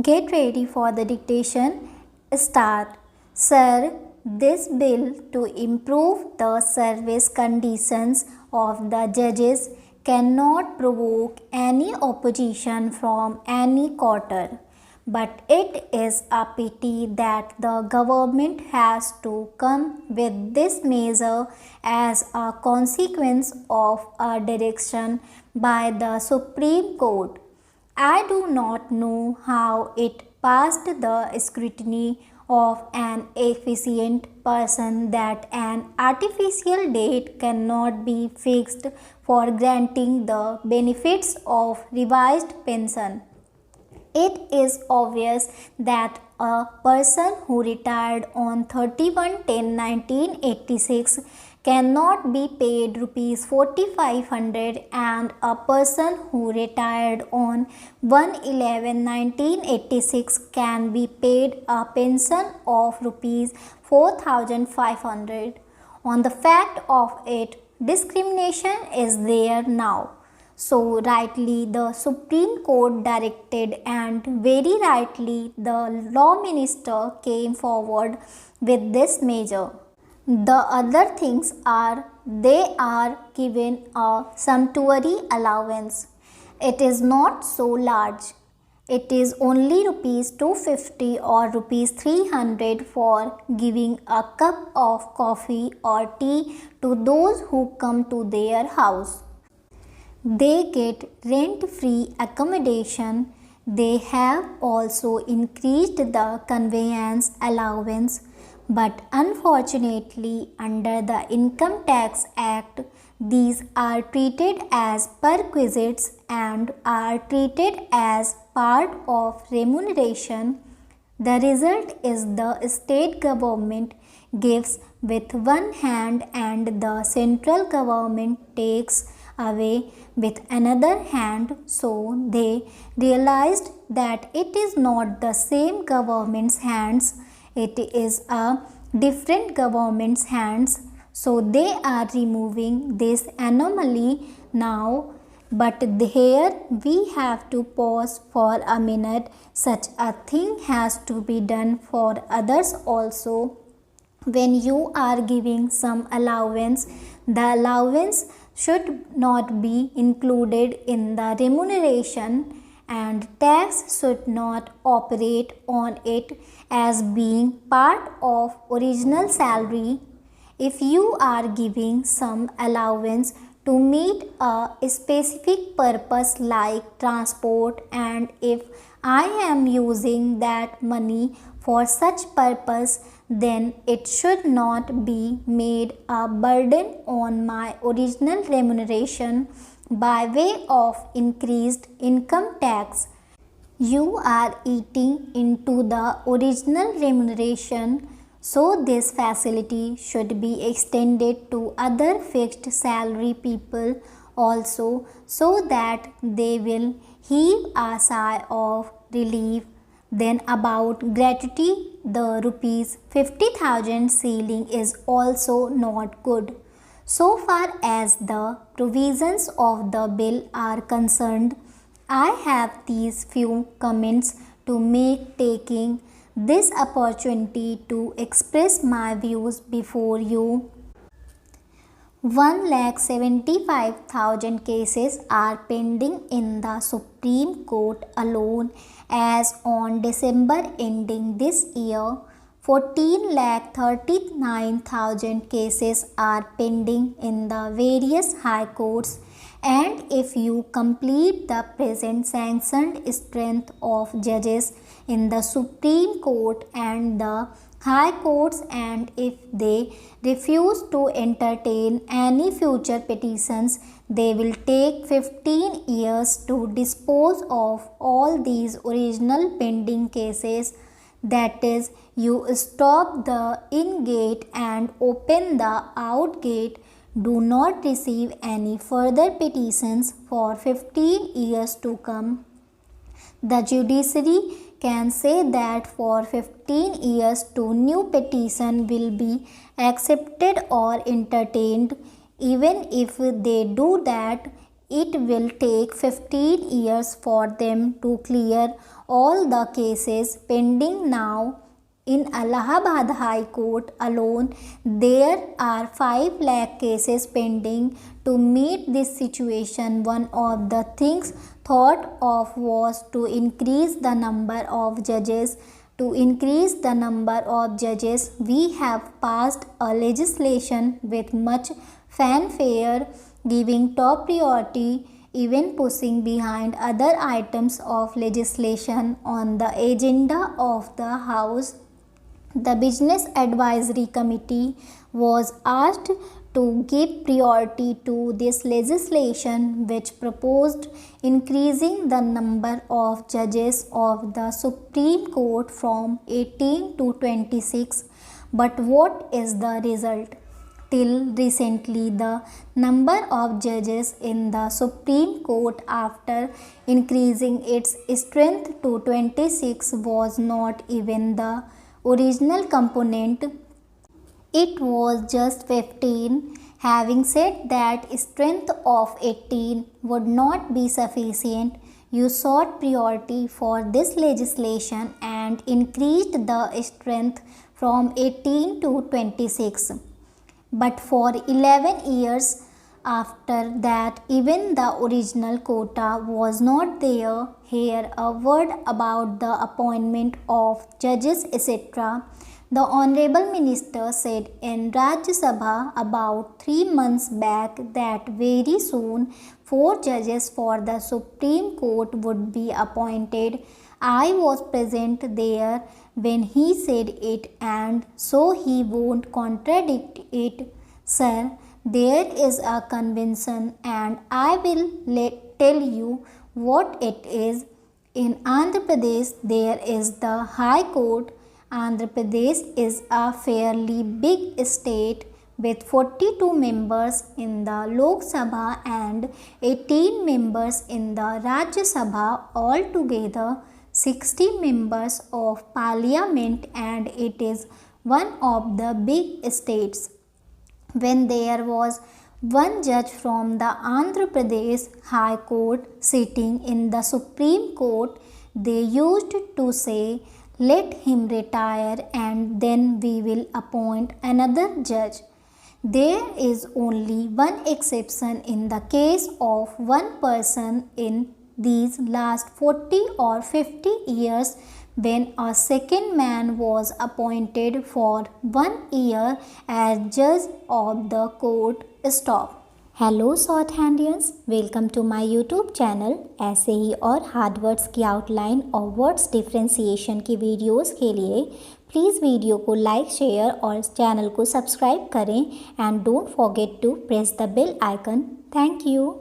Get ready for the dictation. Start. Sir, this bill to improve the service conditions of the judges cannot provoke any opposition from any quarter. But it is a pity that the government has to come with this measure as a consequence of a direction by the Supreme Court. I do not know how it passed the scrutiny of an efficient person that an artificial date cannot be fixed for granting the benefits of revised pension. It is obvious that a person who retired on 31/10/1986 cannot be paid Rs 4,500 and a person who retired on 1/11/1986 can be paid a pension of Rs 4,500. On the fact of it, discrimination is there now. So rightly the Supreme Court directed, and very rightly the law minister came forward with this measure. The other things are they are given a sumptuary allowance. It is not so large. It is only Rs 250 or Rs 300 for giving a cup of coffee or tea to those who come to their house. They get rent-free accommodation. They have also increased the conveyance allowance, but unfortunately under the Income Tax Act, these are treated as perquisites and are treated as part of remuneration. The result is the state government gives with one hand and the central government takes away with another hand. So they realized that it is not the same government's hands, it is a different government's hands. So they are removing this anomaly now. But here we have to pause for a minute. Such a thing has to be done for others also. When you are giving some allowance, the allowance should not be included in the remuneration, and tax should not operate on it as being part of original salary. If you are giving some allowance to meet a specific purpose like transport, and if I am using that money for such purpose, then it should not be made a burden on my original remuneration by way of increased income tax. You are eating into the original remuneration, so this facility should be extended to other fixed salary people also, so that they will heave a sigh of relief. Then about gratuity, the Rs 50,000 ceiling is also not good. So far as the provisions of the bill are concerned, I have these few comments to make, taking this opportunity to express my views before you. 1,75,000 cases are pending in the Supreme Court alone as on December ending this year. 14,39,000 cases are pending in the various high courts, and if you complete the present sanctioned strength of judges in the Supreme Court and the High Courts, and if they refuse to entertain any future petitions, they will take 15 years to dispose of all these original pending cases. That is, you stop the in gate and open the out gate. Do not receive any further petitions for 15 years to come. The judiciary can say that for 15 years no new petition will be accepted or entertained. Even if they do that, it will take 15 years for them to clear all the cases pending now. In Allahabad High Court alone, there are 5 lakh cases pending. To meet this situation, one of the things thought of was to increase the number of judges. To increase the number of judges, we have passed a legislation with much fanfare, giving top priority, even pushing behind other items of legislation on the agenda of the House. The Business Advisory Committee was asked to give priority to this legislation, which proposed increasing the number of judges of the Supreme Court from 18 to 26. But what is the result? Till recently, the number of judges in the Supreme Court, after increasing its strength to 26, was not even the original component. It was just 15. Having said that strength of 18 would not be sufficient, you sought priority for this legislation and increased the strength from 18 to 26. But for 11 years after that, even the original quota was not there. Here a word about the appointment of judges, etc. The Honorable Minister said in Rajya Sabha about 3 months back that very soon 4 judges for the Supreme Court would be appointed. I was present there when he said it, and so he won't contradict it. Sir, there is a convention and I will tell you what it is. In Andhra Pradesh there is the High Court. Andhra Pradesh is a fairly big state with 42 members in the Lok Sabha and 18 members in the Rajya Sabha, altogether 60 members of parliament, and it is one of the big states. When there was one judge from the Andhra Pradesh High Court sitting in the Supreme Court, they used to say, "Let him retire and then we will appoint another judge." There is only one exception in the case of one person in these last 40 or 50 years, when a second man was appointed for 1 year as judge of the court. Stop. Hello shorthandians, welcome to my YouTube channel. ऐसे ही और hard words की outline और words differentiation की videos के लिए please video को like, share और चैनल को सब्सक्राइब करें and don't forget to press the bell icon. Thank you.